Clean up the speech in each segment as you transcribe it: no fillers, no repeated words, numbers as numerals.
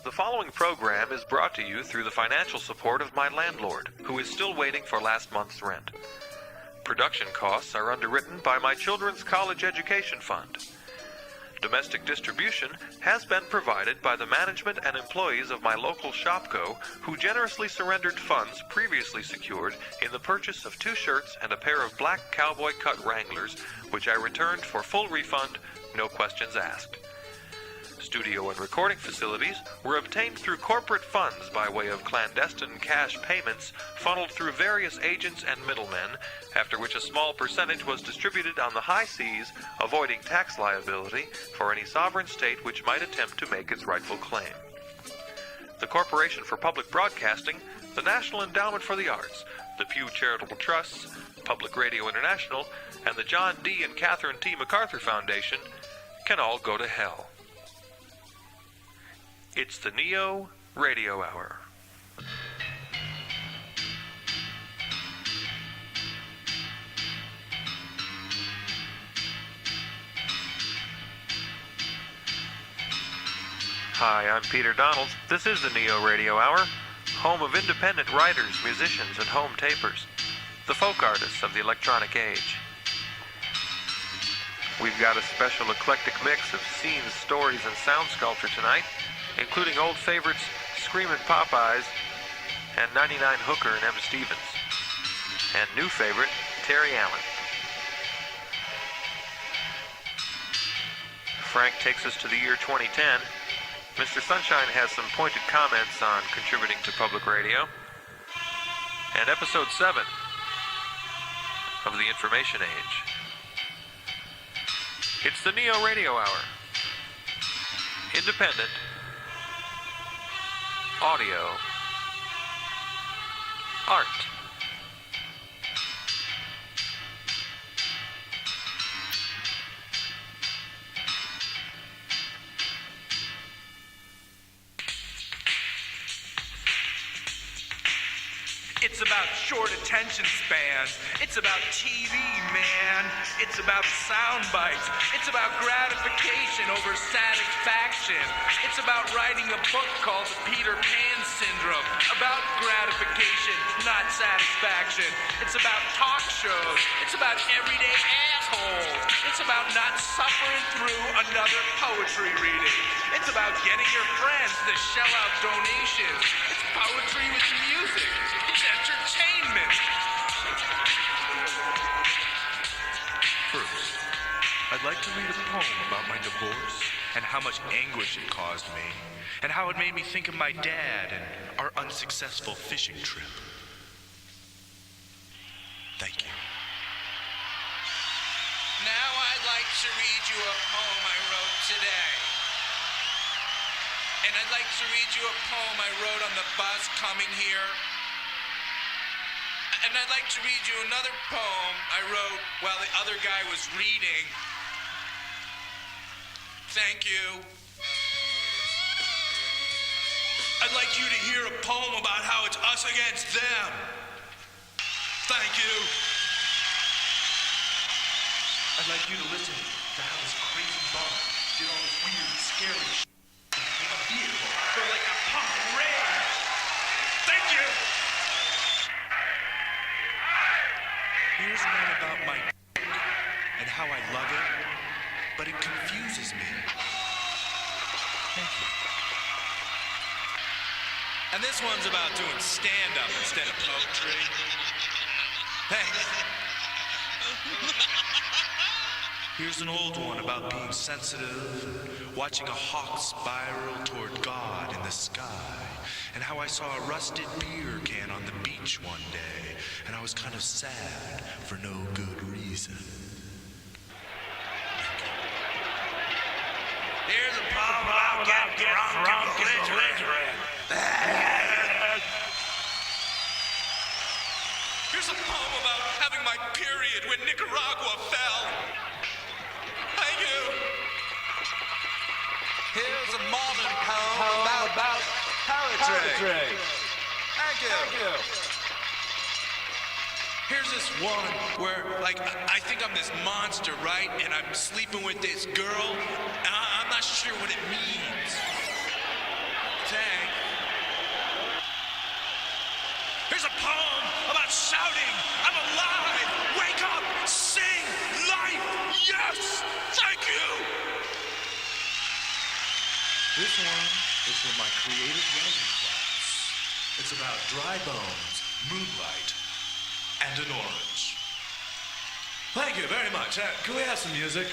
The following program is brought to you through the financial support of my landlord, who is still waiting for last month's rent. Production costs are underwritten by my children's college education fund. Domestic distribution has been provided by the management and employees of my local Shopco, who generously surrendered funds previously secured in the purchase of 2 shirts and a pair of black cowboy cut Wranglers, which I returned for full refund, no questions asked. Studio and recording facilities were obtained through corporate funds by way of clandestine cash payments funneled through various agents and middlemen, after which a small percentage was distributed on the high seas, avoiding tax liability for any sovereign state which might attempt to make its rightful claim. The Corporation for Public Broadcasting, the National Endowment for the Arts, the Pew Charitable Trusts, Public Radio International, and the John D. and Catherine T. MacArthur Foundation can all go to hell. It's the NeoRadio Hour. Hi, I'm Peter Donald. This is the NeoRadio Hour, home of independent writers, musicians, and home tapers, the folk artists of the electronic age. We've got a special eclectic mix of scenes, stories, and sound sculpture tonight, including old favorites Screamin' Popeyes and 99 Hooker and M. Stevens, and new favorite Terry Allen. Frank takes us to the year 2010. Mr. Sunshine has some pointed comments on contributing to public radio. And episode 7 of the Information Age. It's the NeoRadio Hour. Independent audio art. It's about short attention spans. It's about TV, man. It's about sound bites. It's about gratification over satisfaction. It's about writing a book called The Peter Pan Syndrome. About gratification, not satisfaction. It's about talk shows. It's about everyday assholes. It's about not suffering through another poetry reading. It's about getting your friends to shell out donations. It's poetry with music. It's entertainment. First, I'd like to read a poem about my divorce and how much anguish it caused me, and how it made me think of my dad and our unsuccessful fishing trip. Thank you. Now I'd like to read you a poem I wrote today. And I'd like to read you a poem I wrote on the bus coming here. And I'd like to read you another poem I wrote while the other guy was reading. Thank you. I'd like you to hear a poem about how it's us against them. Thank you. I'd like you to listen to how this crazy bum did all this weird, scary shit in a vehicle for like a pump of rage. Thank you. Here's one about my dick and how I love it, but it confuses me. Thank you. And this one's about doing stand-up instead of poetry. Thanks. Here's an old one about being sensitive, watching a hawk spiral toward God in the sky, and how I saw a rusted beer can on the beach one day, and I was kind of sad for no good reason. Here's a poem about getting drunk and belligerent. Here's a poem about having my period when Nicaragua fell. Thank you. Here's a modern poem about poetry. Thank you. Here's this one where, like, I think I'm this monster, right? And I'm sleeping with this girl, and I'm not sure what it means. Thanks. Here's a poem about shouting, I'm alive, wake up, sing, life, yes, thank you. This one is from my creative writing class. It's about dry bones, moonlight, and an orange. Thank you very much. Can we have some music?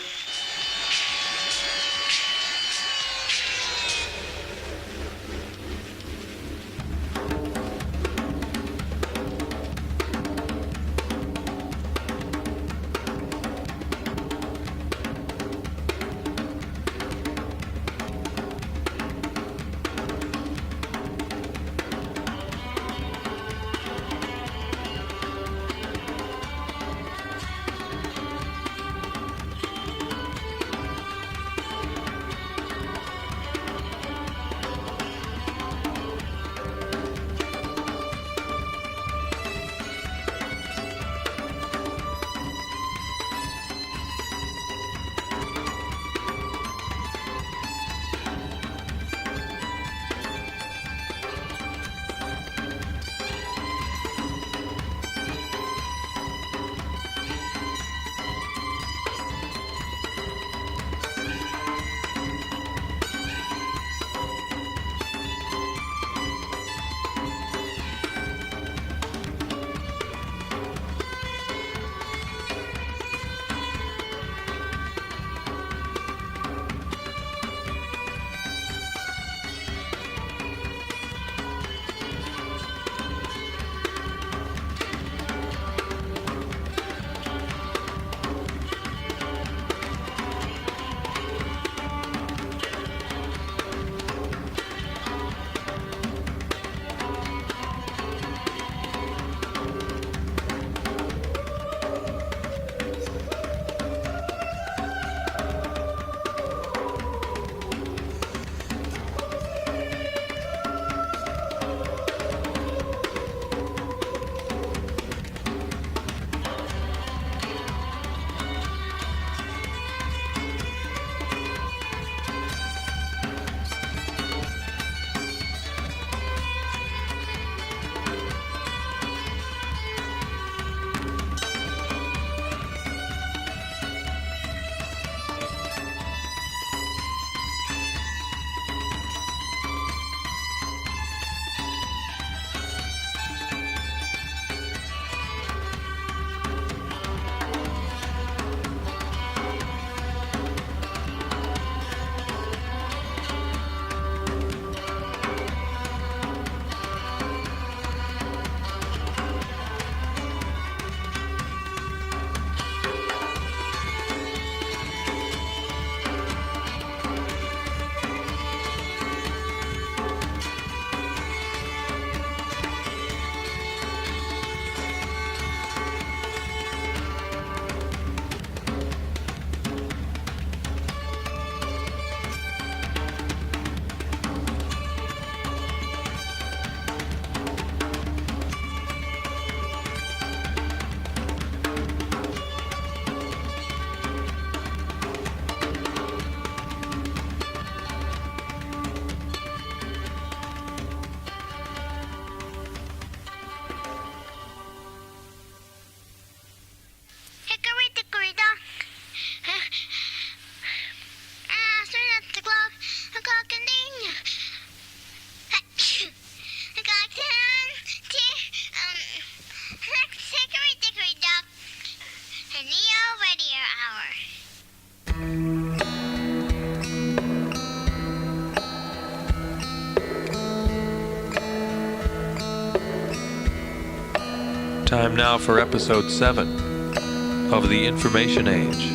Time now for episode 7 of the Information Age.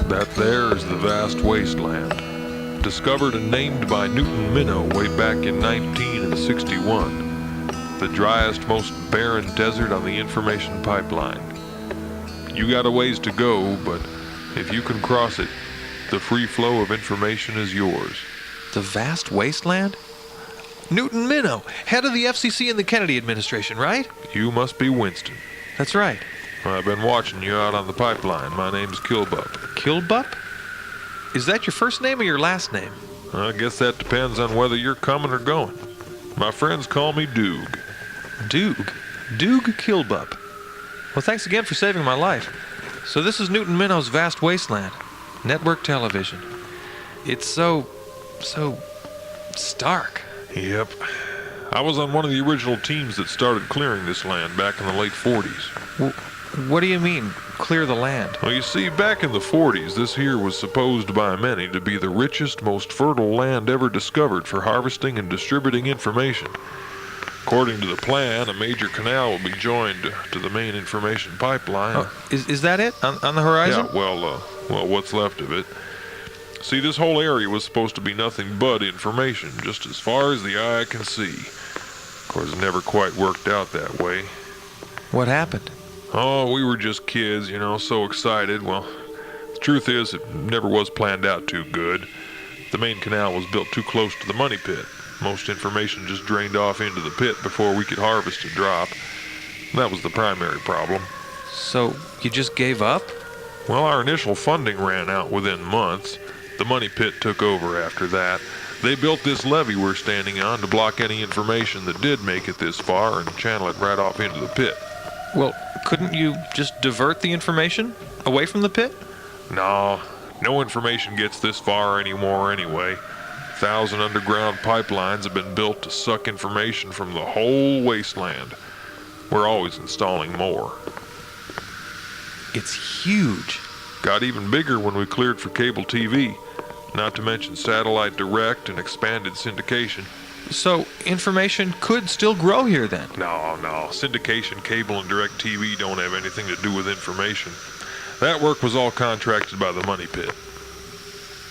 That there is the vast wasteland, discovered and named by Newton Minnow way back in 1961, the driest, most barren desert on the information pipeline. You got a ways to go, but if you can cross it, the free flow of information is yours. The vast wasteland? Newton Minnow, head of the FCC and the Kennedy administration, right? You must be Winston. That's right. I've been watching you out on the pipeline. My name's Kilbup. Kilbup? Is that your first name or your last name? I guess that depends on whether you're coming or going. My friends call me Doog. Doog? Doog Kilbup. Well, thanks again for saving my life. So this is Newton Minnow's vast wasteland. Network television. It's so stark. Yep. I was on one of the original teams that started clearing this land back in the late 40s. What do you mean, clear the land? Well, you see, back in the 40s, this here was supposed by many to be the richest, most fertile land ever discovered for harvesting and distributing information. According to the plan, a major canal will be joined to the main information pipeline. Oh, is that it? On the horizon? Yeah, well, what's left of it. See, this whole area was supposed to be nothing but information, just as far as the eye can see. Of course, it never quite worked out that way. What happened? Oh, we were just kids, so excited. Well, the truth is, it never was planned out too good. The main canal was built too close to the money pit. Most information just drained off into the pit before we could harvest and drop. That was the primary problem. So, you just gave up? Well, our initial funding ran out within months. The money pit took over after that. They built this levee we're standing on to block any information that did make it this far and channel it right off into the pit. Well, couldn't you just divert the information away from the pit? No information gets this far anymore anyway. 1,000 underground pipelines have been built to suck information from the whole wasteland. We're always installing more. It's huge. Got even bigger when we cleared for cable TV, not to mention satellite direct and expanded syndication. So, information could still grow here then? No. Syndication, cable, and direct TV don't have anything to do with information. That work was all contracted by the money pit.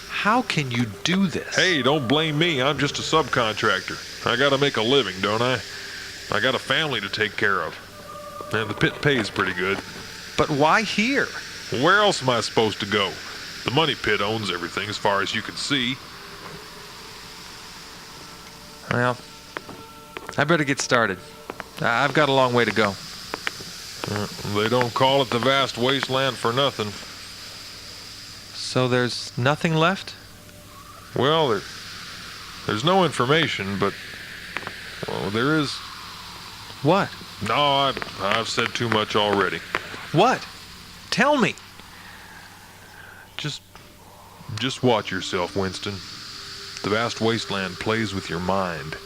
How can you do this? Hey, don't blame me. I'm just a subcontractor. I gotta make a living, don't I? I got a family to take care of. And the pit pays pretty good. But why here? Where else am I supposed to go? The money pit owns everything as far as you can see. Well, I better get started. I've got a long way to go. They don't call it the vast wasteland for nothing. So there's nothing left? Well, there's no information, but there is. What? No, I've said too much already. What? Tell me. Just watch yourself, Winston. The vast wasteland plays with your mind.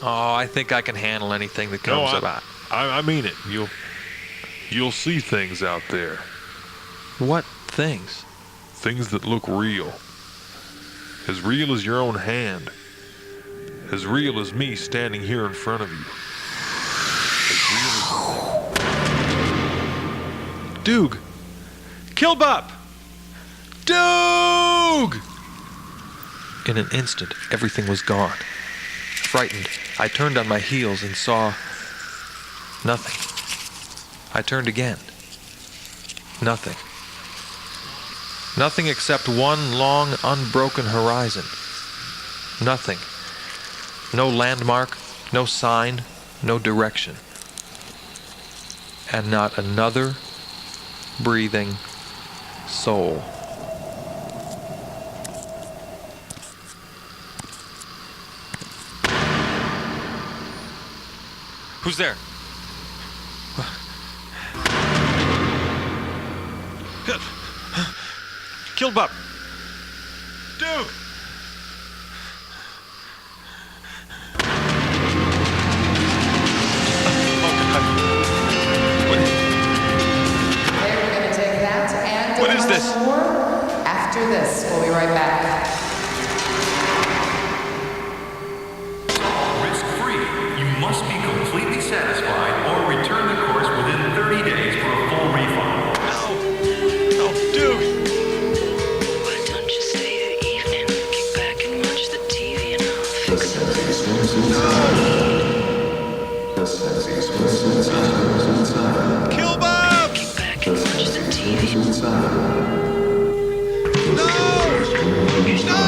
Oh, I think I can handle anything that comes about. I mean it. You'll see things out there. What things? Things that look real. As real as your own hand. As real as me standing here in front of you. As real as... Doog! Kilbup! Doog! In an instant, everything was gone. Frightened, I turned on my heels and saw nothing. I turned again. Nothing. Nothing except one long, unbroken horizon. Nothing. No landmark, no sign, no direction. And not another breathing soul. Who's there? Kilbup! Duke! Okay, we're going to take that and What is this? more after this. We'll be right back. Risk-free. You must be completely satisfied or return the course within 30 days for a full refund. No, Duke! Why don't you stay the evening? Kick back and watch the TV and I'll fix it. Kilbup! Kick back and watch the TV. No!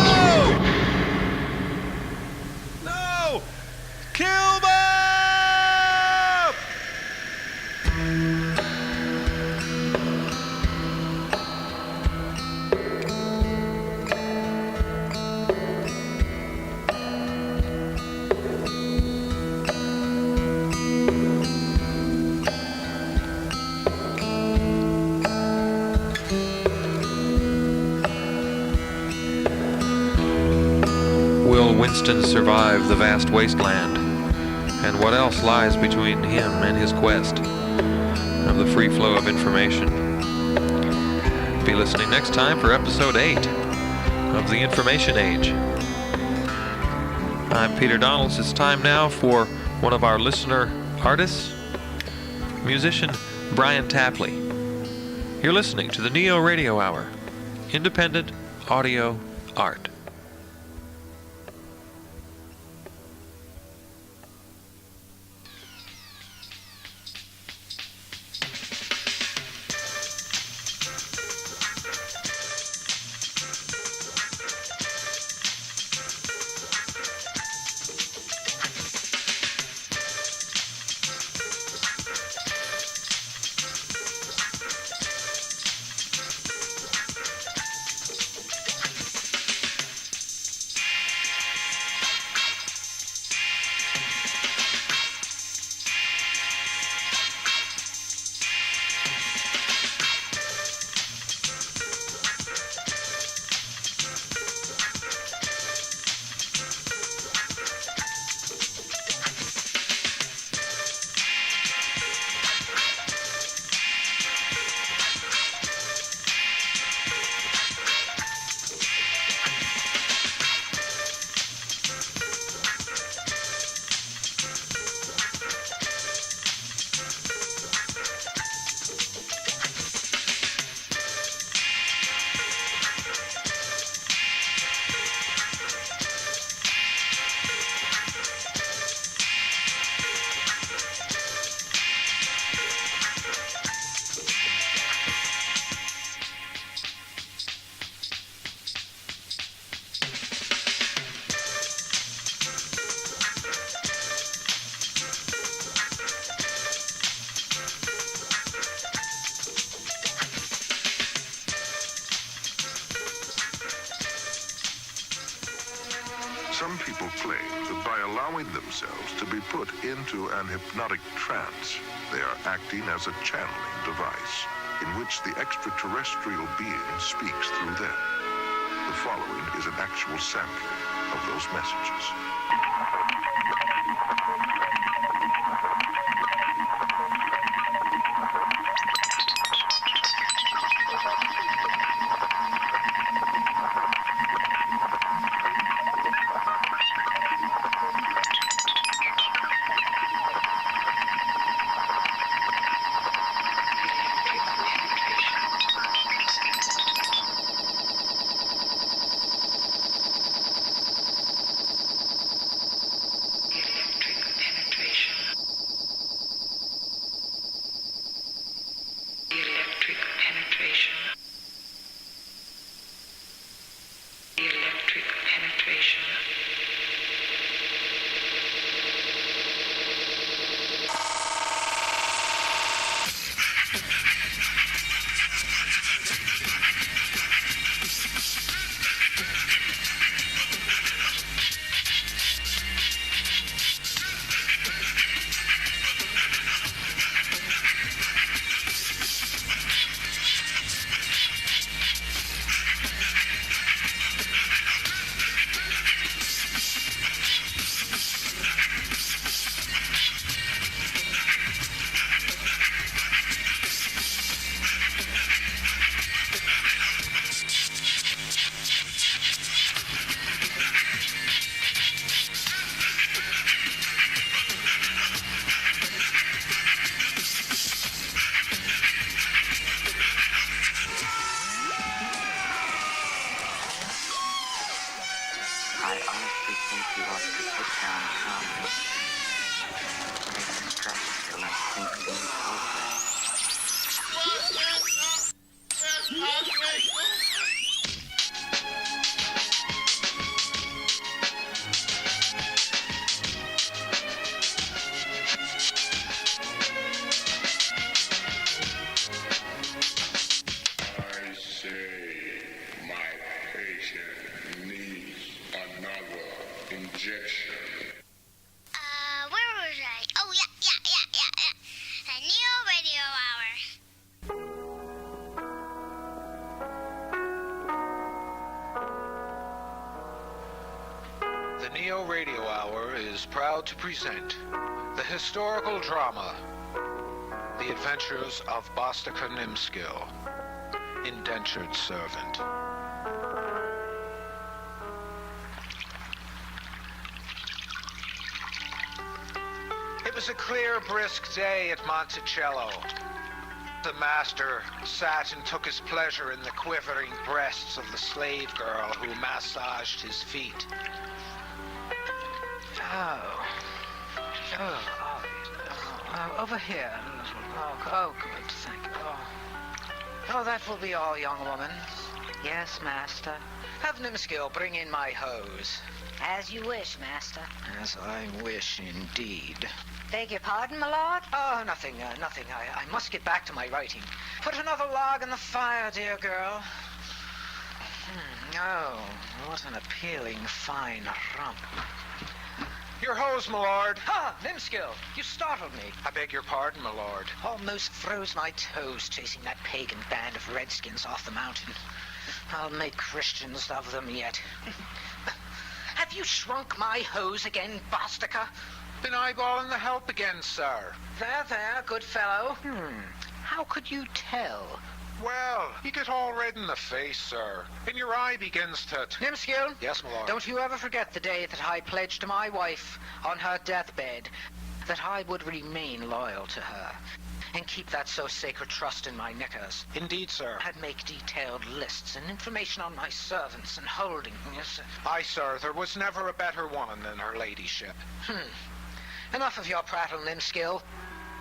No! Kilbup! will Winston survive the vast wasteland? And what else lies between him and his quest of the free flow of information? Be listening next time for episode 8 of The Information Age. I'm Peter Donalds. It's time now for one of our listener artists, musician Brian Tapley. You're listening to the NeoRadio Hour, independent audio art. Some people claim that by allowing themselves to be put into an hypnotic trance, they are acting as a channeling device in which the extraterrestrial being speaks through them. The following is an actual sampling of those messages. The NeoRadio Hour is proud to present the historical drama, The Adventures of Bostica Nimskill, Indentured Servant. It was a clear, brisk day at Monticello. The master sat and took his pleasure in the quivering breasts of the slave girl who massaged his feet. Over here. Oh, good, thank you. Oh, that will be all, young woman. Yes, master. Have Nimskill bring in my hose. As you wish, master. As I wish indeed. Beg your pardon, my lord? Oh, nothing. I must get back to my writing. Put another log in the fire, dear girl. Oh, what an appealing, fine rump. Your hose, my lord. Ha! Nimskill, you startled me. I beg your pardon, my lord. Almost froze my toes chasing that pagan band of redskins off the mountain. I'll make Christians of them yet. Have you shrunk my hose again, Bostica? Been eyeballing the help again, sir. There, good fellow. How could you tell? Well, you get all red in the face, sir, and your eye begins to... Nimskill? Yes, my lord. Don't you ever forget the day that I pledged to my wife on her deathbed that I would remain loyal to her and keep that so sacred trust in my knickers. Indeed, sir. I'd make detailed lists and information on my servants and holdings. Aye, sir, there was never a better woman than her ladyship. Enough of your prattle, Nimskill.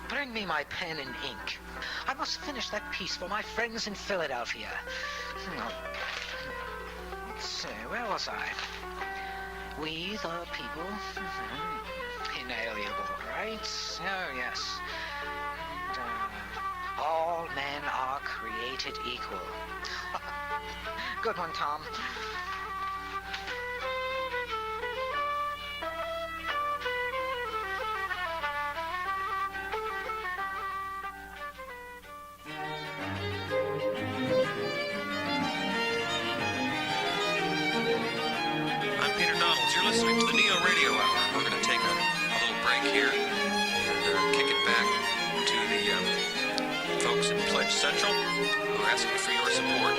Bring me my pen and ink. I must finish that piece for my friends in Philadelphia. Let's see, where was I? We, the people. Inalienable rights. Oh, yes. And, all men are created equal. Good one, Tom. You're listening to the NeoRadio Hour. We're going to take a little break here and kick it back to the folks in Pledge Central who are asking for your support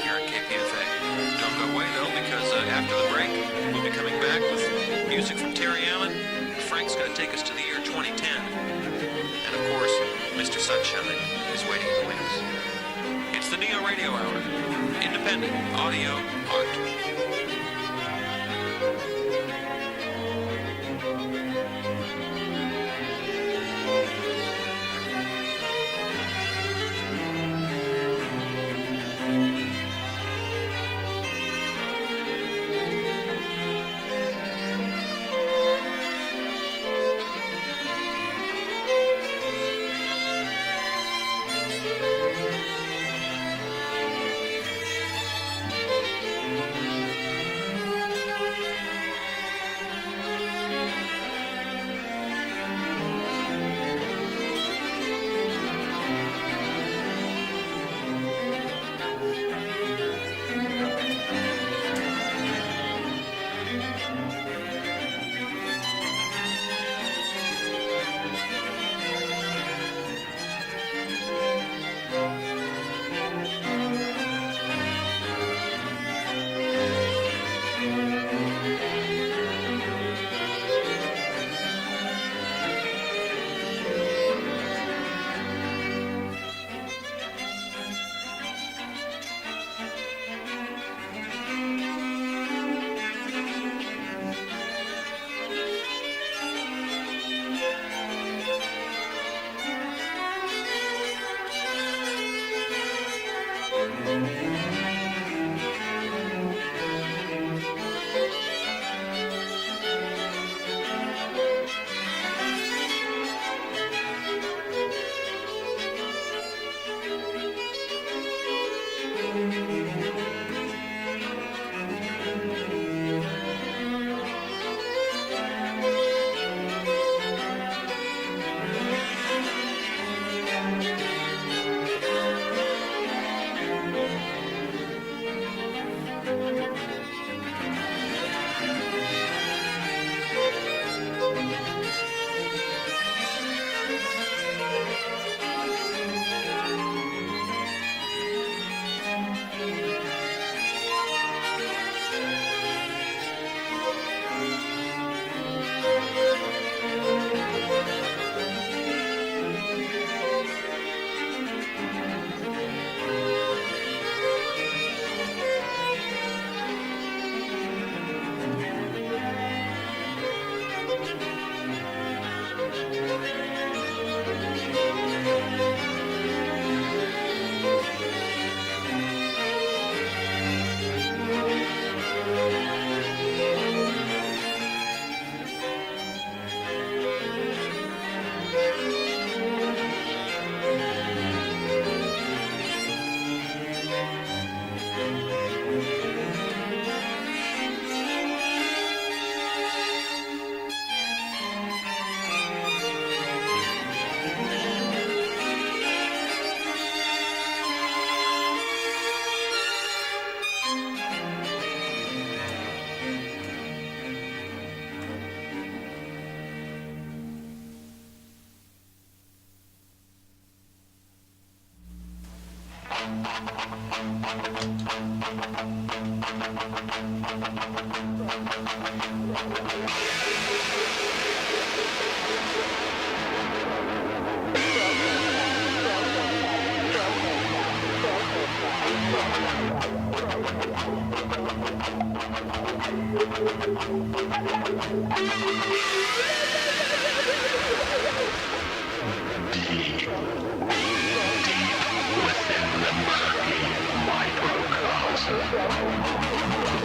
here at KPFA. Don't go away, though, because after the break, we'll be coming back with music from Terry Allen. Frank's going to take us to the year 2010. And, of course, Mr. Sunshine is waiting in the wings. It's the NeoRadio Hour. Independent audio art.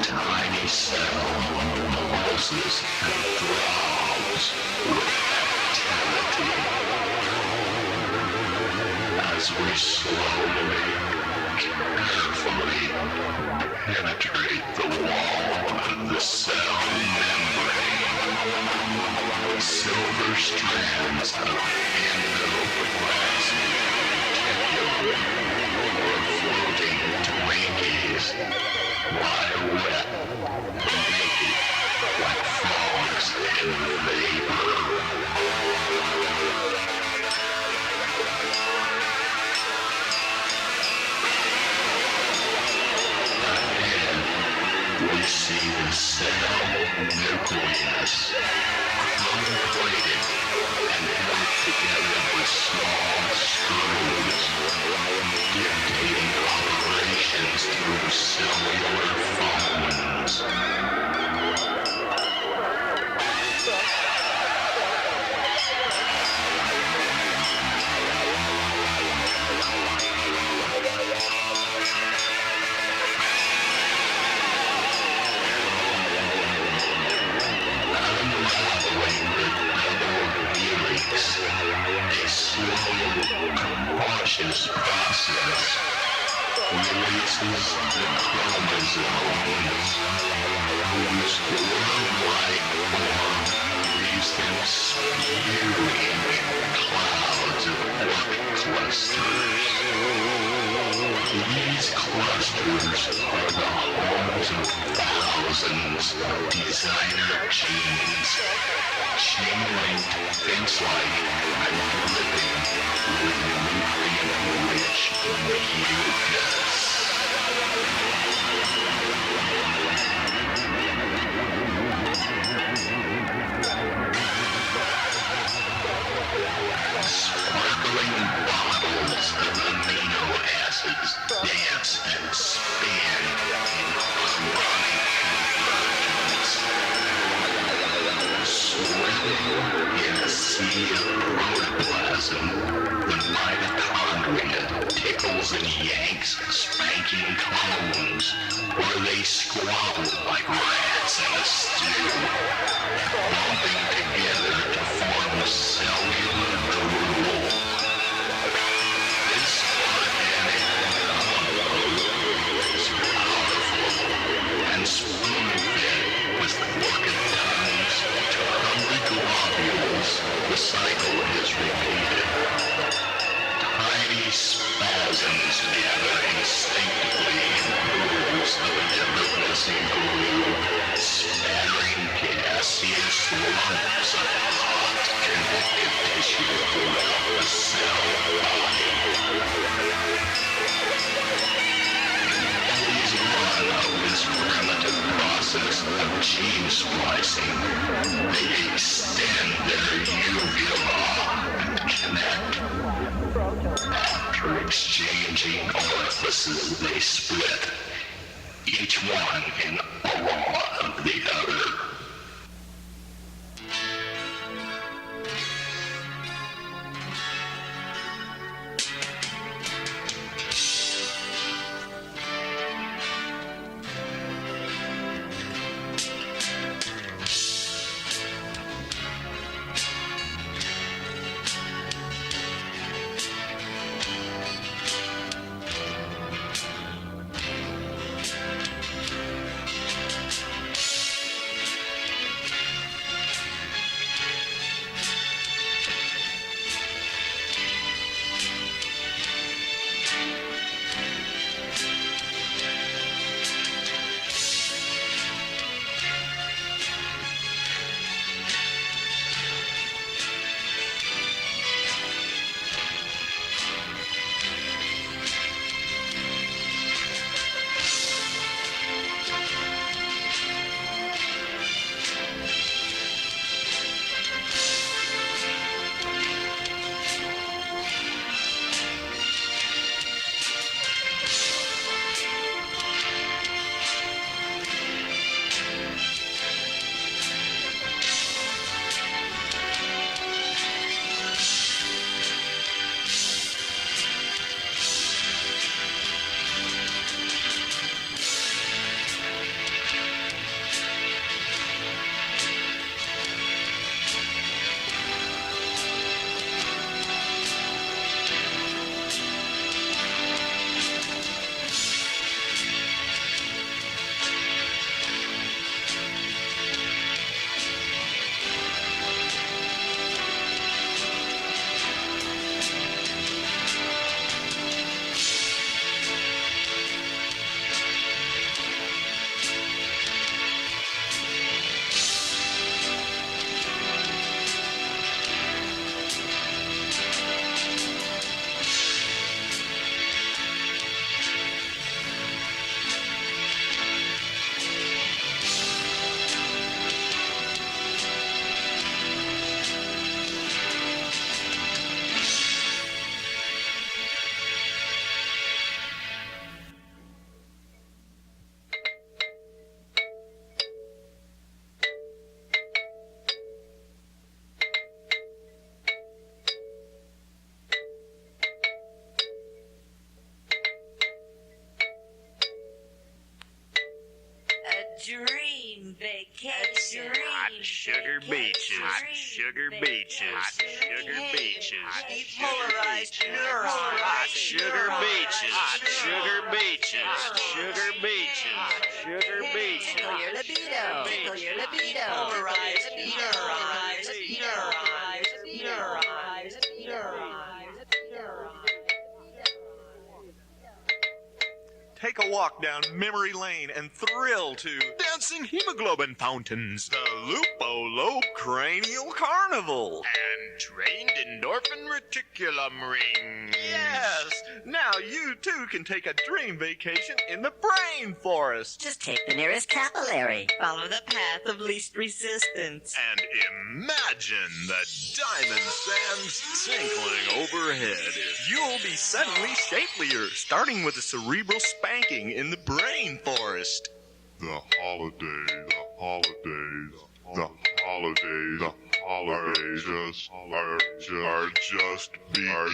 Tiny cell pulses and throbs with activity as we slowly, carefully penetrate the wall of the cell membrane. Silver strands of endoplasmic reticulum or floating Twinkies lie wet, naked, like frogs in vapor. Ahead, we see the cell nucleus, chrome-plated and held together with small screws, dictating operations through cellular phones. Unraveling the double helix, a slow, cautious process releases the chromosomes, whose worm-like form leaves them spewing clouds of quark clusters. These clusters are the homes of thousands of designer genes, chain-linked things like I'm living with nutrient-rich mucus. Sparkling bottles of amino acids dance and spin in harmonic convergence. Swimming in a sea of protoplasm, the mitochondria tickles and yanks spanking cones, where they squabble like rats in a stew, bumping together to form a cellular drool. This organic combo is powerful and spoon-fed with orchid tongues to hungry globules. The cycle is repeated. Tiny spasms gather instinctively in pools of effortlessly glue, spattering gaseous lumps of hot connective tissue throughout the cell body. Phase one of this primitive process of gene splicing, they extend their uvula and connect. After exchanging orifices, they split, each one in awe of the other. dream vacation. Hot sugar beaches. Hot sugar beaches. Hot sugar beaches. Polarized neurons. Hot sugar beaches. Hot sugar beaches. Hot sugar beaches. Hot sugar beaches. Tickle your libido. Tickle your libido. Polarized neurons. Take a walk down memory lane and thrill to dancing hemoglobin fountains, the Lupo-Lobe Cranial Carnival, And trained endorphin reticulum rings. Yes! Now you too can take a dream vacation in the brain forest. Just take the nearest capillary. Follow the path of least resistance. And imagine the diamond sands tinkling overhead. You'll be suddenly shapelier, starting with a cerebral spanking in the brain forest. The holidays are just beginning.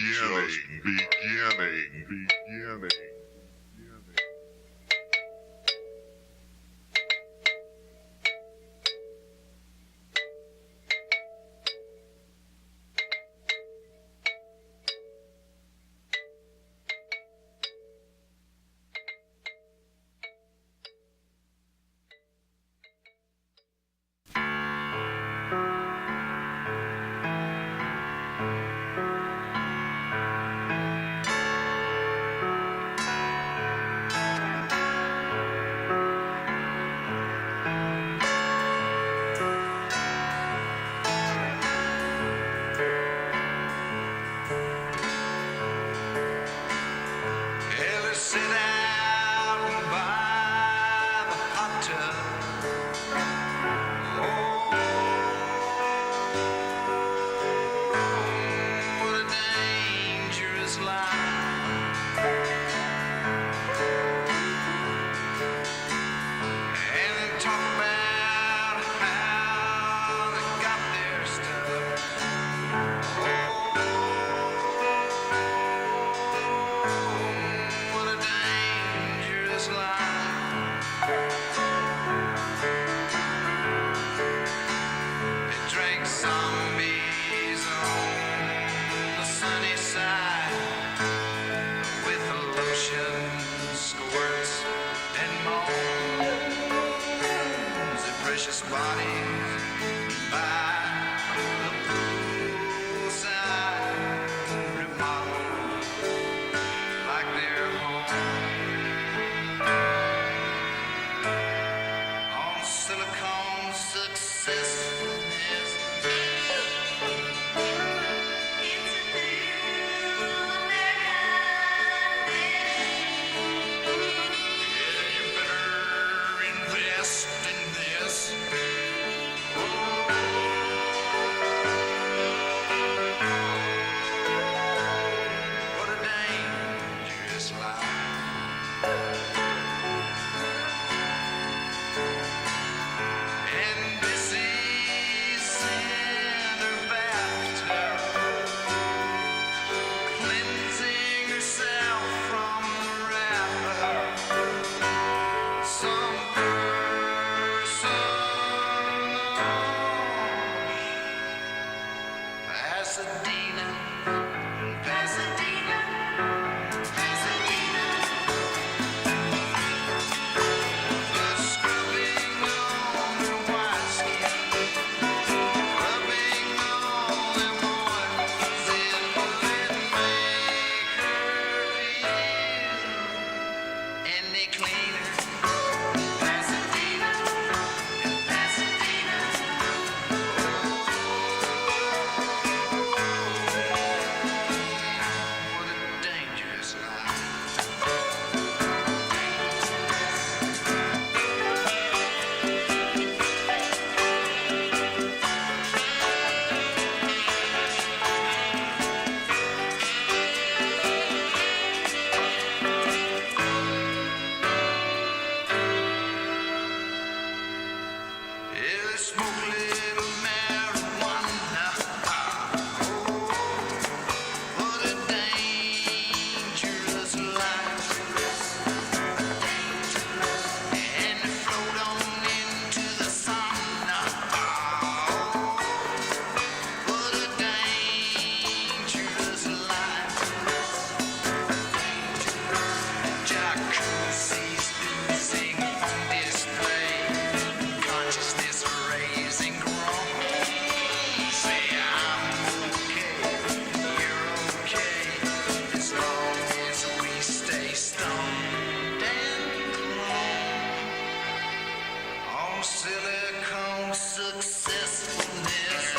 on silicone successfulness.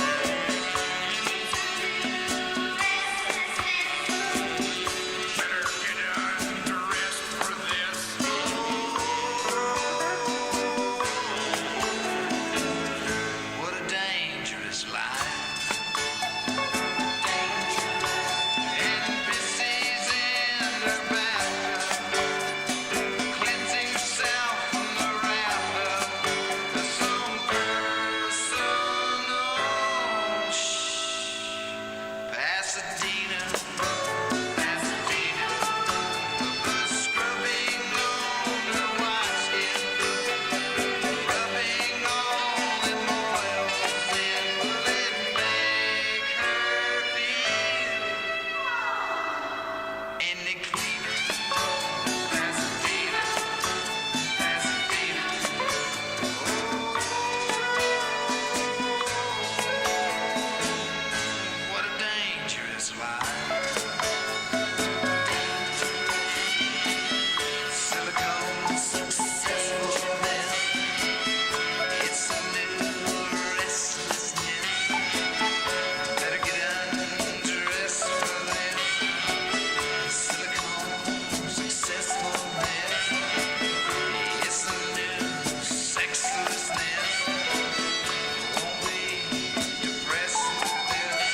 Better get undressed for this. What a dangerous life. NBC's in her bathtub, cleansing herself from the roundup. There's some person on Pasadena, the scrubbing on her white skin, rubbing all them oils in. Will it make her feel any cleaner? Pasadena, what a dangerous life. Silicone successfulness. It's a new restlessness. Better get undressed for this. Silicone successfulness. It's a new sexlessness. Won't be depressed with this.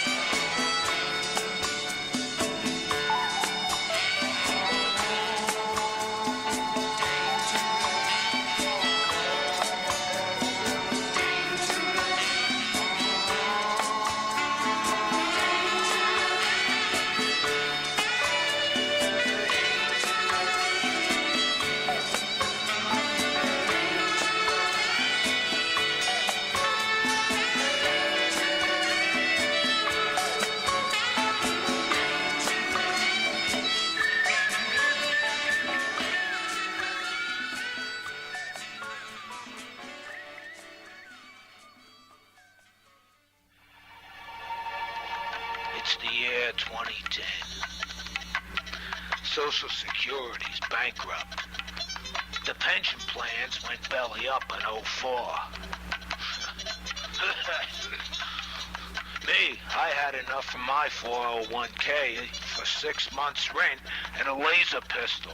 It's the year 2010. Social Security's bankrupt. The pension plans went belly up in 04. Me, I had enough from my 401k for 6 months' rent and a laser pistol.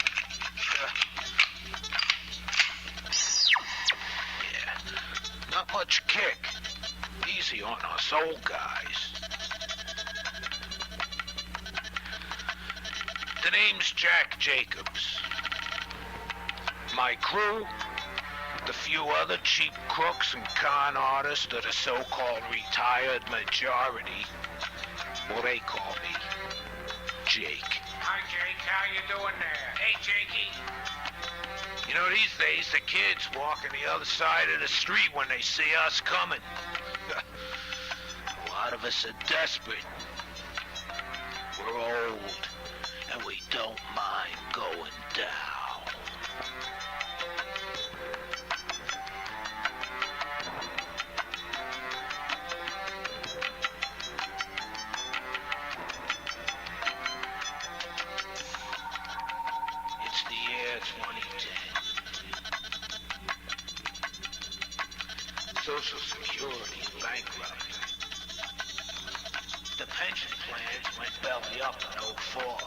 Yeah, not much kick. Easy on us old guys. The name's Jack Jacobs. My crew, the few other cheap crooks and con artists that are so-called retired majority, well, they call me Jake. Hi, Jake. How you doing there? Hey, Jakey. You know, these days, the kids walk on the other side of the street when they see us coming. A lot of us are desperate. We're old, and we don't mind going down. It's the year 2010. Social Security bankrupt. The pension plans went belly up in 04.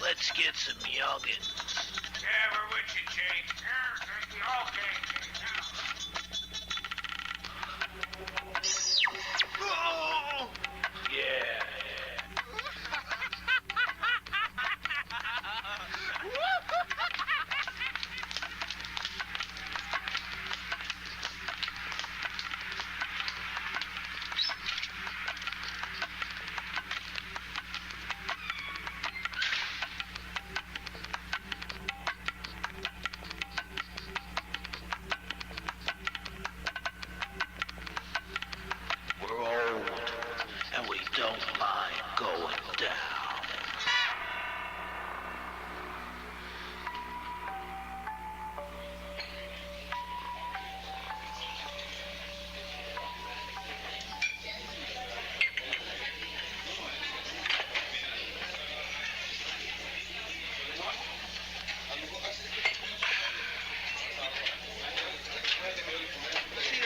Let's get some youngins. Yeah, we're with you, Jake. Yeah, Jakey. Okay, Jake. Yeah.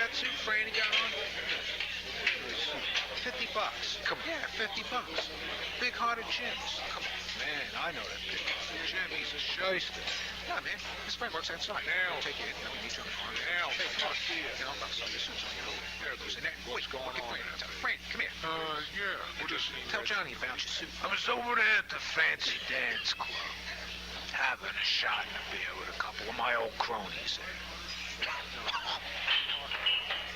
that suit Franny got on? $50. Come on. Yeah, $50. Big-hearted Jim's. Come on, man. I know that big-hearted Jim. He's a shyster. Yeah, man. His friend works outside. Now. Take it. I mean, he's on the farm. Now. Hey, come on. You know, so this suit's on your own. There goes the net. What's going on? Franny, come here. Yeah. What is it? Tell Johnny about your suit. I was over there at the Fancy Dance Club, having a shot and a beer with a couple of my old cronies there.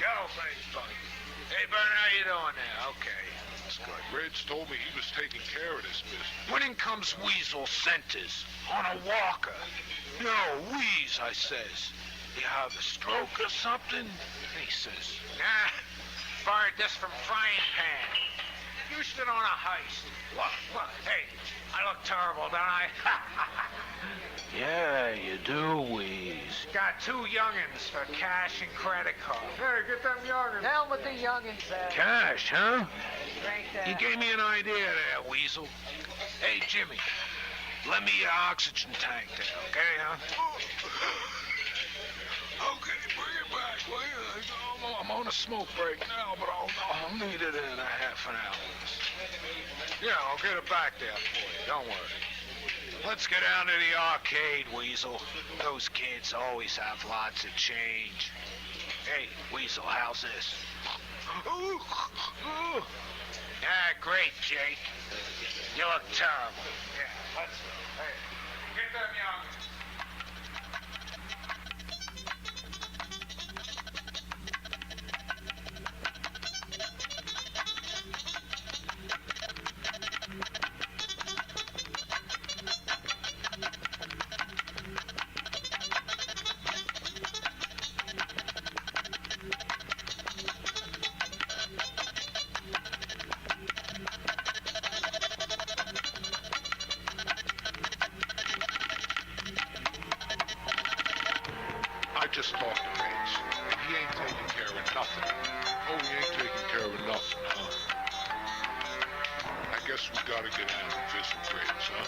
Go, thanks, buddy. Hey, Bern, how you doing now? Okay. That's good. Reg told me he was taking care of this business. When in comes Weasel Centers on a walker. No, Wheeze, I says. You have a stroke or something? He says, nah, borrowed this from Frying Pan. Houston on a heist. Look, hey, I look terrible, don't I? Yeah, you do, Wheeze. Got 2 youngins for cash and credit card. Hey, get them youngins. Hell with the youngins, Cash, huh? Drink that. You gave me an idea there, Weasel. Hey, Jimmy, lend me your oxygen tank there, okay, huh? Okay, bring it back, will you? I'm on a smoke break now, but I'll need it in a half an hour. Yeah, I'll get it back there for you. Don't worry. Let's get down to the arcade, Weasel. Those kids always have lots of change. Hey, Weasel, how's this? Ah, great, Jake. You look terrible. Yeah, let's go. Hey, get them young. Just talked to Reg, and he ain't taking care of nothing. Oh, he ain't taking care of nothing, huh? I guess we gotta get down and visit Reg, huh?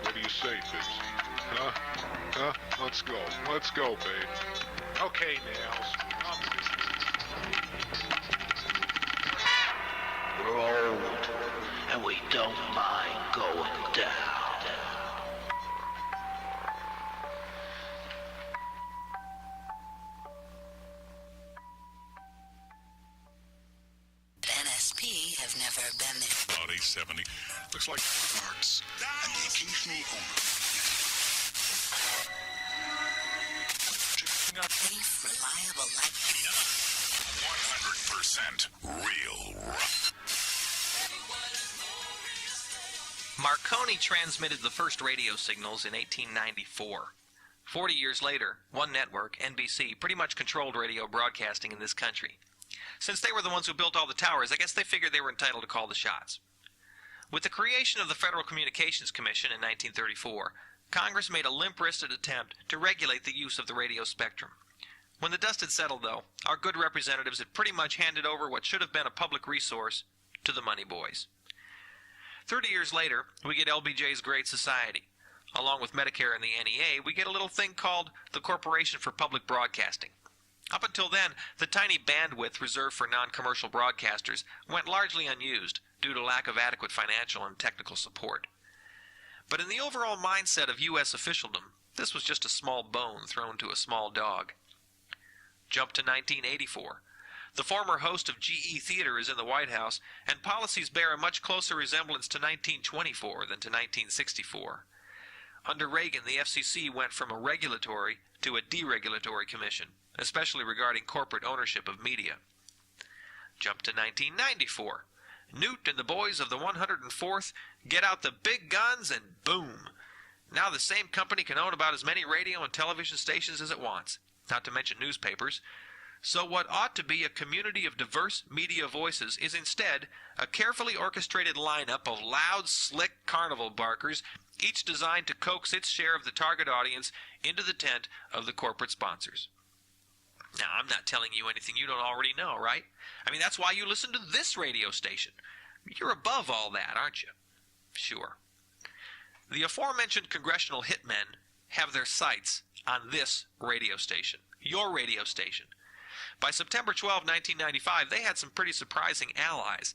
What do you say, Fibsy? Huh? Huh? Let's go. Let's go, babe. Okay, Nails. We're old, and we don't mind going down. NSP have never been there. About 870. Looks like parts and the occasional owner. Safe, reliable life. 100% real rock. Marconi transmitted the first radio signals in 1894. 40 years later, one network, NBC, pretty much controlled radio broadcasting in this country. Since they were the ones who built all the towers, I guess they figured they were entitled to call the shots. With the creation of the Federal Communications Commission in 1934, Congress made a limp-wristed attempt to regulate the use of the radio spectrum. When the dust had settled, though, our good representatives had pretty much handed over what should have been a public resource to the money boys. 30 years later, we get LBJ's Great Society. Along with Medicare and the NEA, we get a little thing called the Corporation for Public Broadcasting. Up until then, the tiny bandwidth reserved for non-commercial broadcasters went largely unused due to lack of adequate financial and technical support. But in the overall mindset of U.S. officialdom, this was just a small bone thrown to a small dog. Jump to 1984. The former host of GE Theater is in the White House, and policies bear a much closer resemblance to 1924 than to 1964. Under Reagan, the FCC went from a regulatory to a deregulatory commission, especially regarding corporate ownership of media. Jump to 1994. Newt and the boys of the 104th get out the big guns and boom! Now the same company can own about as many radio and television stations as it wants, not to mention newspapers. So what ought to be a community of diverse media voices is instead a carefully orchestrated lineup of loud, slick carnival barkers, each designed to coax its share of the target audience into the tent of the corporate sponsors. Now, I'm not telling you anything you don't already know, right? I mean, that's why you listen to this radio station. You're above all that, aren't you? Sure. The aforementioned congressional hitmen have their sights on this radio station, your radio station. By September 12, 1995, they had some pretty surprising allies.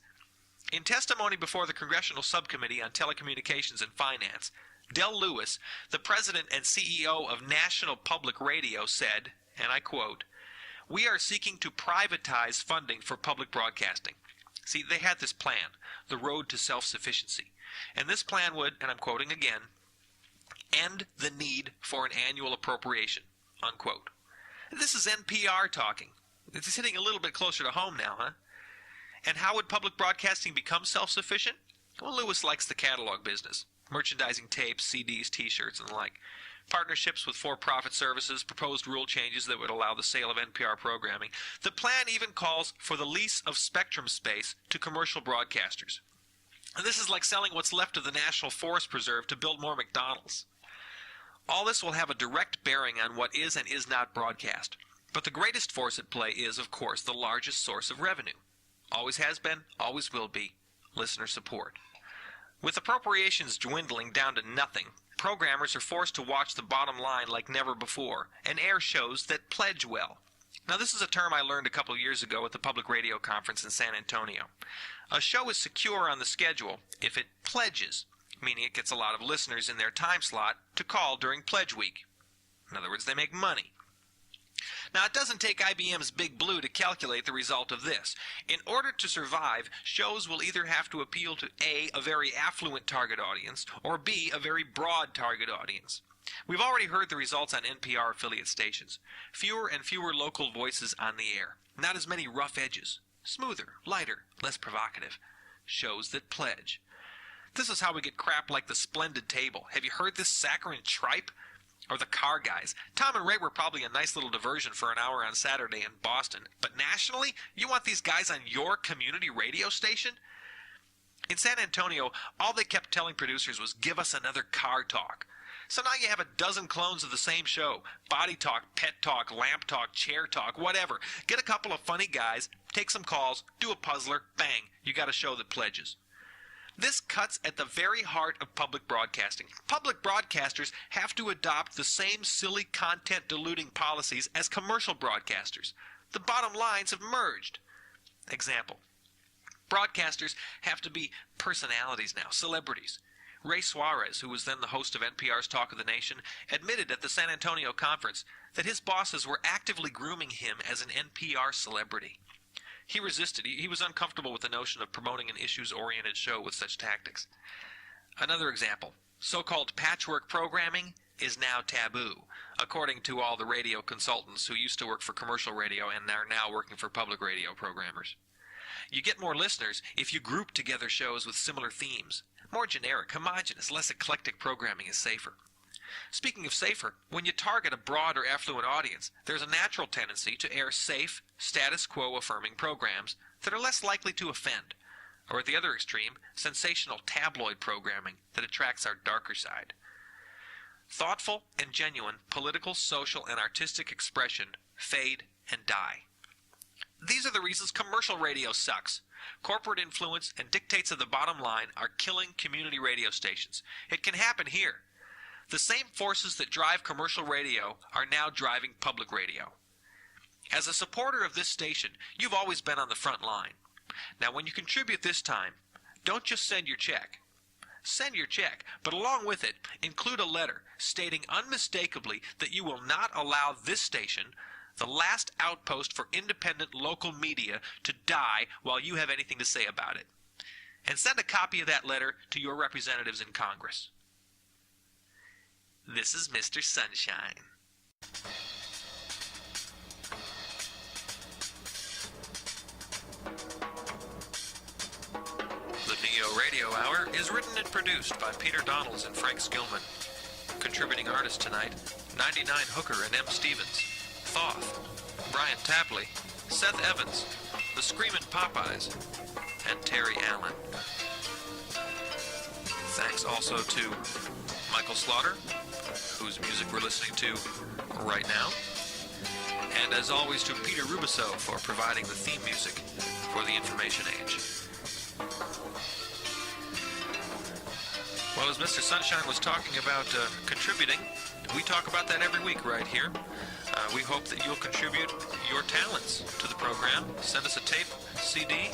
In testimony before the Congressional Subcommittee on Telecommunications and Finance, Del Lewis, the president and CEO of National Public Radio, said, and I quote, "We are seeking to privatize funding for public broadcasting." See, they had this plan, the road to self-sufficiency. And this plan would, and I'm quoting again, "end the need for an annual appropriation," unquote. This is NPR talking. It's hitting a little bit closer to home now, huh? And how would public broadcasting become self-sufficient? Well, Lewis likes the catalog business. Merchandising tapes, CDs, T-shirts, and the like. Partnerships with for-profit services, proposed rule changes that would allow the sale of NPR programming. The plan even calls for the lease of spectrum space to commercial broadcasters. And this is like selling what's left of the National Forest Preserve to build more McDonald's. All this will have a direct bearing on what is and is not broadcast. But the greatest force at play is, of course, the largest source of revenue. Always has been, always will be, listener support. With appropriations dwindling down to nothing, programmers are forced to watch the bottom line like never before and air shows that pledge well. Now, this is a term I learned a couple of years ago at the Public Radio Conference in San Antonio. A show is secure on the schedule if it pledges, meaning it gets a lot of listeners in their time slot to call during Pledge Week. In other words, they make money. Now, it doesn't take IBM's Big Blue to calculate the result of this. In order to survive, shows will either have to appeal to A, a very affluent target audience, or B, a very broad target audience. We've already heard the results on NPR affiliate stations. Fewer and fewer local voices on the air. Not as many rough edges. Smoother, lighter, less provocative. Shows that pledge. This is how we get crap like The Splendid Table. Have you heard this saccharine tripe? Or The Car Guys. Tom and Ray were probably a nice little diversion for an hour on Saturday in Boston. But nationally, you want these guys on your community radio station? In San Antonio, all they kept telling producers was, "Give us another car talk." So now you have a dozen clones of the same show. Body talk, pet talk, lamp talk, chair talk, whatever. Get a couple of funny guys, take some calls, do a puzzler, bang, you got a show that pledges. This cuts at the very heart of public broadcasting. Public broadcasters have to adopt the same silly content-diluting policies as commercial broadcasters. The bottom lines have merged. Example. Broadcasters have to be personalities now, celebrities. Ray Suarez, who was then the host of NPR's Talk of the Nation, admitted at the San Antonio conference that his bosses were actively grooming him as an NPR celebrity. He resisted. He was uncomfortable with the notion of promoting an issues-oriented show with such tactics. Another example. So-called patchwork programming is now taboo, according to all the radio consultants who used to work for commercial radio and are now working for public radio programmers. You get more listeners if you group together shows with similar themes. More generic, homogeneous, less eclectic programming is safer. Speaking of safer, when you target a broad or affluent audience, there's a natural tendency to air safe, status quo affirming programs that are less likely to offend, or at the other extreme, sensational tabloid programming that attracts our darker side. Thoughtful and genuine political, social, and artistic expression fade and die. These are the reasons commercial radio sucks. Corporate influence and dictates of the bottom line are killing community radio stations. It can happen here. The same forces that drive commercial radio are now driving public radio. As a supporter of this station, you've always been on the front line. Now, when you contribute this time, don't just send your check. Send your check, but along with it, include a letter stating unmistakably that you will not allow this station, the last outpost for independent local media, to die while you have anything to say about it. And send a copy of that letter to your representatives in Congress. This is Mr. Sunshine. The NeoRadio Hour is written and produced by Peter Donalds and Frank Skillman. Contributing artists tonight, 99 Hooker and M. Stevens, Thoth, Brian Tapley, Seth Evans, The Screamin' Popeyes, and Terry Allen. Thanks also to Michael Slaughter, whose music we're listening to right now. And as always to Peter Rubiso for providing the theme music for the Information Age. Well, as Mr. Sunshine was talking about contributing, we talk about that every week right here We hope that you'll contribute your talents to the program. Send us a tape, CD,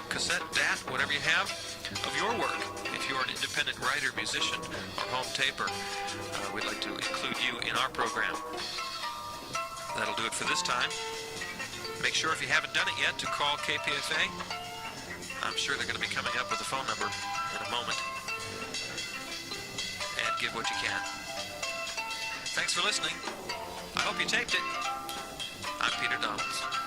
cassette, DAT, whatever you have of your work. If you're an independent writer, musician, or home taper, we'd like to include you in our program. That'll do it for this time. Make sure if you haven't done it yet to call KPFA. I'm sure they're going to be coming up with a phone number in a moment. And give what you can. Thanks for listening. I hope you taped it. I'm Peter Donalds.